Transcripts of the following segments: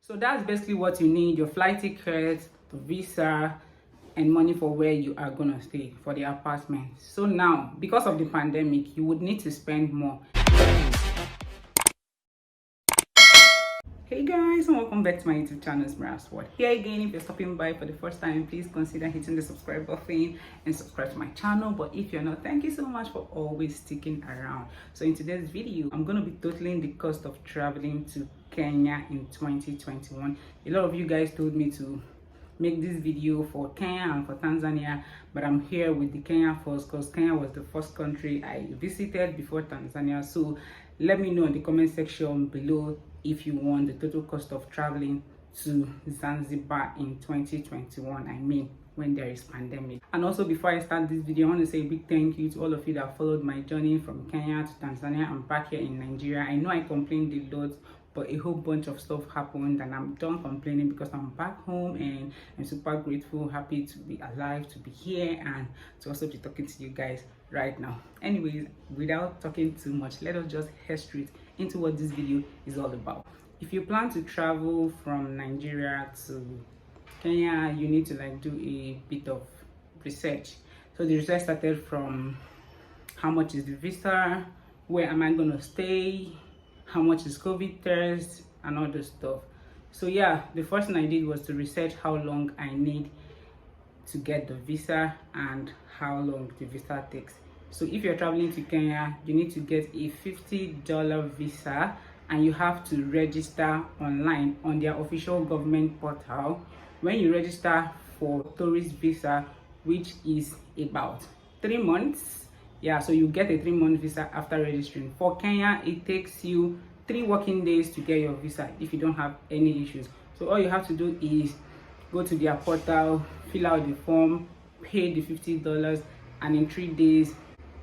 So that's basically what you need: your flight ticket, the visa, and money for where you are gonna stay for the apartment. So now, because of the pandemic, you would need to spend more. Hey guys, and welcome back to my YouTube channel, bbmirasworld. Here again, if you're stopping by for the first time, please consider hitting the subscribe button and subscribe to my channel. But if you're not, thank you so much for always sticking around. So in today's video, I'm going to be totaling the cost of traveling to Kenya in 2021. A lot of you guys told me to make this video for Kenya and for Tanzania, but I'm here with the Kenya first because Kenya was the first country I visited before Tanzania. So let me know in the comment section below if you want the total cost of traveling to Zanzibar in 2021, I mean when there is pandemic. And also, before I start this video, I want to say a big thank you to all of you that followed my journey from Kenya to Tanzania and back here in Nigeria. I know I complained a lot, but a whole bunch of stuff happened and I'm done complaining because I'm back home and I'm super grateful, happy to be alive, to be here, and to also be talking to you guys right now. Anyways, without talking too much, let us just head straight into what this video is all about. If you plan to travel from Nigeria to Kenya, you need to do a bit of research. So the research started from how much is the visa, where am I gonna stay, how much is COVID test, and all this stuff. So yeah, the first thing I did was to research how long I need to get the visa and how long the visa takes. So if you're traveling to Kenya, you need to get a $50 visa and you have to register online on their official government portal. When you register for tourist visa, which is about 3 months, yeah, so you get a 3-month visa after registering. For Kenya, it takes you 3 working days to get your visa if you don't have any issues. So all you have to do is go to their portal, fill out the form, pay the $50, and in 3 days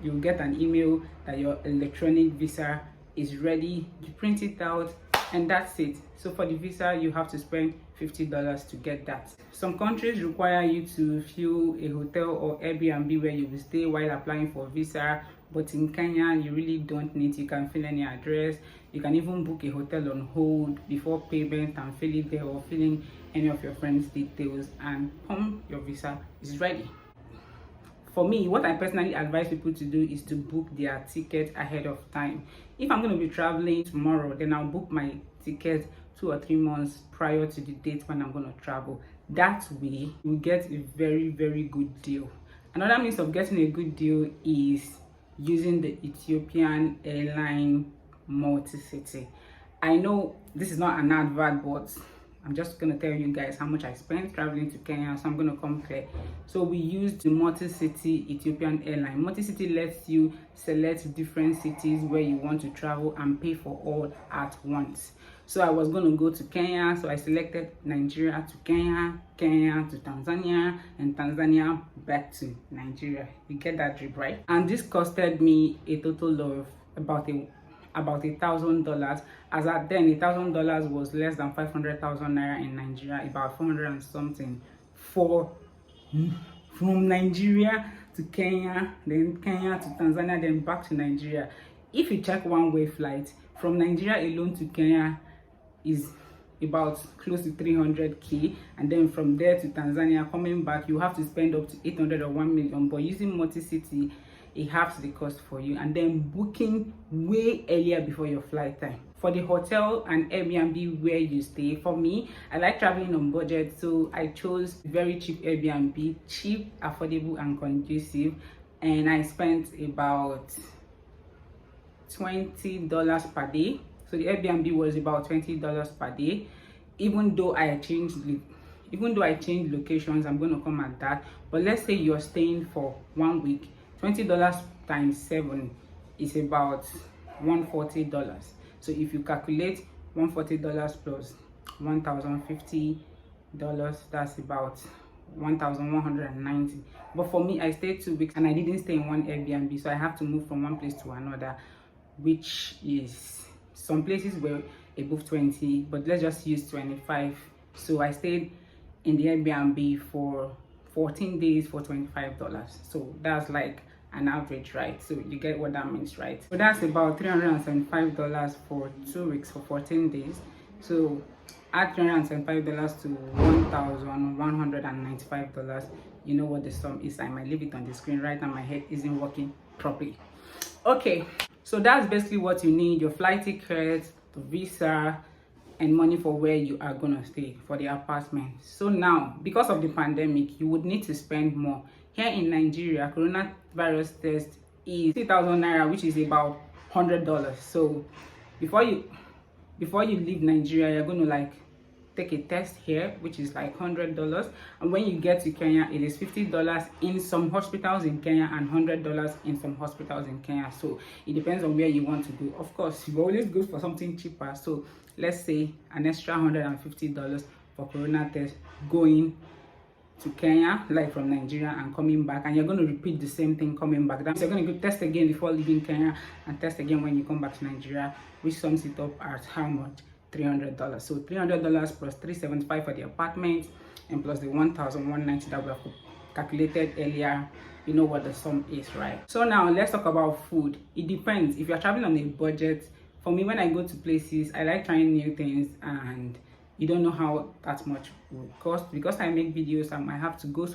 you'll get an email that your electronic visa is ready. You print it out and that's it. So for the visa, you have to spend $50 to get that. Some countries require you to fill a hotel or Airbnb where you will stay while applying for visa, but in Kenya you really don't need. You can fill any address. You can even book a hotel on hold before payment and fill it there, or fill in any of your friends' details, and your visa is ready. For me, what I personally advise people to do is to book their ticket ahead of time. If I'm going to be traveling tomorrow, then I'll book my ticket 2 or 3 months prior to the date when I'm going to travel. That way, you get a very, very good deal. Another means of getting a good deal is using the Ethiopian airline multi-city. I know this is not an advert, but I'm just gonna tell you guys how much I spent traveling to Kenya, so I'm gonna compare. So we used the multi-city Ethiopian airline. Multi-city lets you select different cities where you want to travel and pay for all at once. So I was gonna go to Kenya, so I selected Nigeria to Kenya, Kenya to Tanzania, and Tanzania back to Nigeria. You get that drip, right? And this costed me a total of about $1,000, as at then $1,000 was less than 500,000 naira in Nigeria, about 400 and something from Nigeria to Kenya, then Kenya to Tanzania, then back to Nigeria. If you check one-way flight from Nigeria alone to Kenya is about close to 300k, and then from there to Tanzania coming back you have to spend up to 800 or 1 million. But using multi-city, it halves the cost for you, and then booking way earlier before your flight time. For the hotel and Airbnb where you stay, for me, I like traveling on budget, so I chose very cheap Airbnb, cheap, affordable, and conducive, and I spent about $20 per day. So the Airbnb was about $20 per day. Even though I changed locations, I'm going to come at that. But let's say you're staying for 1 week, $20 times 7 is about $140. So if you calculate $140 plus $1,050, that's about $1,190. But for me, I stayed 2 weeks and I didn't stay in one Airbnb, so I have to move from one place to another, which is, some places were above 20, but let's just use 25. So I stayed in the Airbnb for 14 days for $25. So that's like an average, right? So you get what that means, right? So that's about $375 for 2 weeks for 14 days. So Add $375 to $1,195. You know what the sum is. I might leave it on the screen right now. My head isn't working properly. Okay, so that's basically what you need: your flight ticket, the visa, and money for where you are gonna stay for the apartment. So now, because of the pandemic, you would need to spend more. Here in Nigeria, coronavirus test is 3,000 naira, which is about $100. So before you leave Nigeria, you're going to like take a test here, which is like $100, and when you get to Kenya, it is $50 in some hospitals in Kenya and $100 in some hospitals in Kenya. So it depends on where you want to go. Of course, you always go for something cheaper. So let's say an extra $150 for corona test going to Kenya, like from Nigeria, and coming back, and you're going to repeat the same thing coming back. That means you're going to go test again before leaving Kenya and test again when you come back to Nigeria, which sums it up at how much? $300. So $300 plus $375 for the apartment, and plus the $1,190 that we have calculated earlier. You know what the sum is, right? So now let's talk about food. It depends. If you're traveling on a budget, for me, when I go to places, I like trying new things, and you don't know how that much will cost. Because I make videos, I might have to go to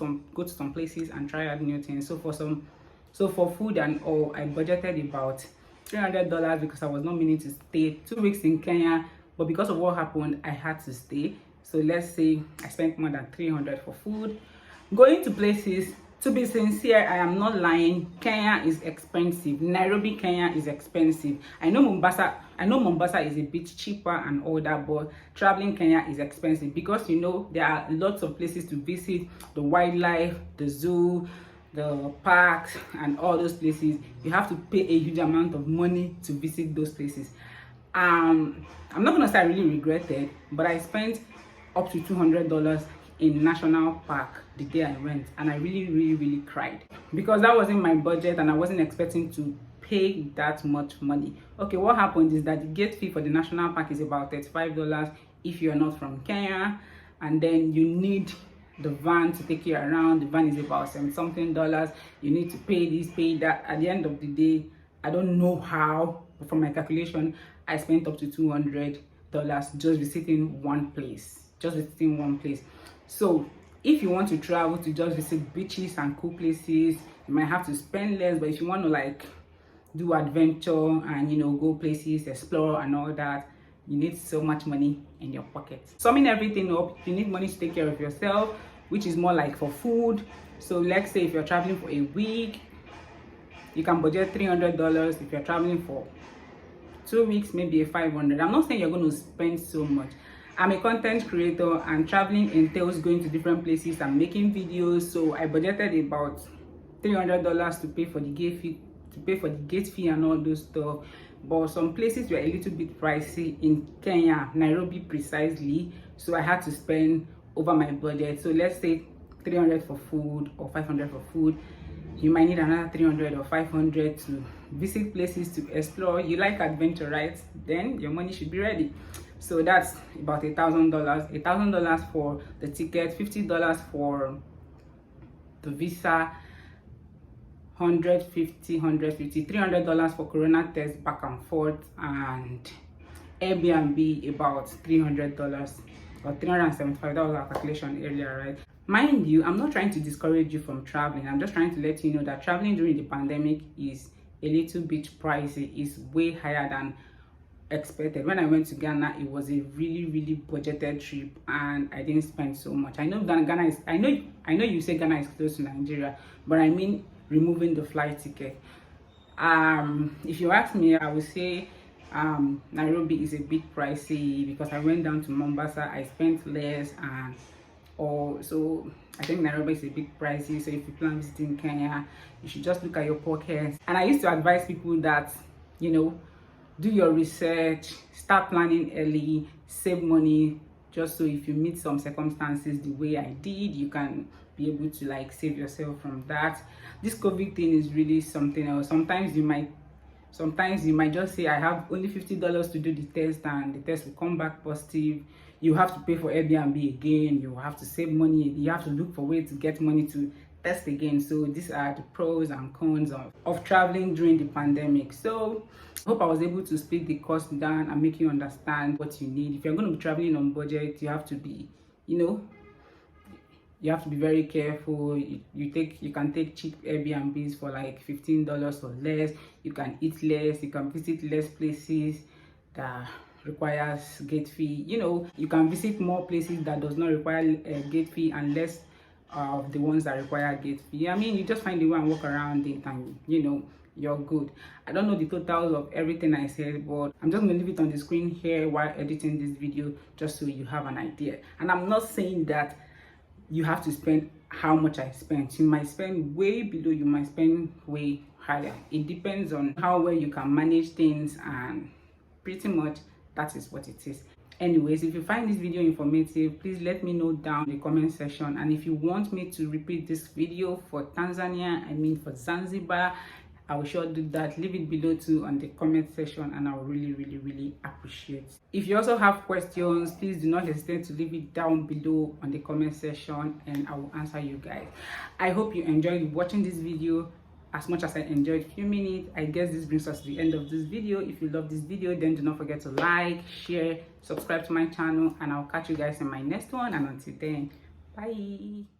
some places and try out new things. So for food and all, I budgeted about $300 because I was not meaning to stay 2 weeks in Kenya, but because of what happened, I had to stay. So let's say I spent more than $300 for food. Going to places, to be sincere, I am not lying, Kenya is expensive. Nairobi, Kenya is expensive. I know Mombasa is a bit cheaper and all that, but traveling Kenya is expensive because, you know, there are lots of places to visit: the wildlife, the zoo, the parks, and all those places. You have to pay a huge amount of money to visit those places. I'm not gonna say I really regretted, but I spent up to $200 in National Park the day I went, and I really cried because that wasn't my budget and I wasn't expecting to pay that much money. Okay, what happened is that the gate fee for the National Park is about $35 if you're not from Kenya, and then you need the van to take you around. The van is about something dollars. You need to pay this, pay that. At the end of the day, I don't know how, but from my calculation, I spent up to $200 just visiting one place. So if you want to travel to just visit beaches and cool places, you might have to spend less. But if you want to like do adventure and, you know, go places, explore and all that, you need so much money in your pocket. Summing everything up, you need money to take care of yourself, which is more like for food. So let's say if you're traveling for a week, you can budget $300. If you're traveling for 2 weeks, maybe $500. I'm not saying you're going to spend so much. I'm a content creator, and traveling entails going to different places and making videos. So I budgeted about $300 to pay for the gate fee, and all those stuff. But some places were a little bit pricey in Kenya, Nairobi precisely. So I had to spend over my budget. So let's say $300 for food or $500 for food. You might need another $300 or $500 to visit places, to explore. You like adventure, right? Then your money should be ready. So that's about $1,000. $1,000 for the ticket, $50 for the visa, $300 for corona test back and forth, and Airbnb about $300 or $375. That was our calculation earlier, right? Mind you, I'm not trying to discourage you from traveling. I'm just trying to let you know that traveling during the pandemic is a little bit pricey. It's way higher than expected. When I went to Ghana, it was a really budgeted trip, and I didn't spend so much. I know Ghana is, I know you say Ghana is close to Nigeria, but I mean removing the flight ticket. If you ask me, I would say Nairobi is a bit pricey because I went down to Mombasa, I spent less, and so I think Nairobi is a bit pricey. So if you plan visiting Kenya, you should just look at your pockets. And I used to advise people that, you know, do your research, start planning early, save money, just so if you meet some circumstances the way I did, you can be able to like save yourself from that. This COVID thing is really something else. Sometimes you might just say, I have only $50 to do the test, and the test will come back positive. You have to pay for Airbnb again. You have to save money. You have to look for ways to get money to test again. So these are the pros and cons of traveling during the pandemic. So I hope I was able to split the cost down and make you understand what you need. If you're going to be traveling on budget, you have to be, you have to be very careful. You can take cheap Airbnbs for like $15 or less. You can eat less, you can visit less places that requires gate fee. You can visit more places that does not require a gate fee and less of the ones that require gate fee. I mean, you just find a way and walk around it, and you're good. I don't know the totals of everything I said, but I'm just going to leave it on the screen here while editing this video, just so you have an idea. And I'm not saying that you have to spend how much I spent. You might spend way below, you might spend way higher. It depends on how well you can manage things, and pretty much that is what it is. Anyways, if you find this video informative, please let me know down in the comment section. And if you want me to repeat this video for Tanzania, for Zanzibar, I will sure do that. Leave it below too on the comment section, and I will really appreciate. If you also have questions, please do not hesitate to leave it down below on the comment section, and I will answer you guys. I hope you enjoyed watching this video as much as I enjoyed a few minutes. I guess this brings us to the end of this video. If you love this video, then do not forget to like, share, subscribe to my channel, and I'll catch you guys in my next one. And until then, bye.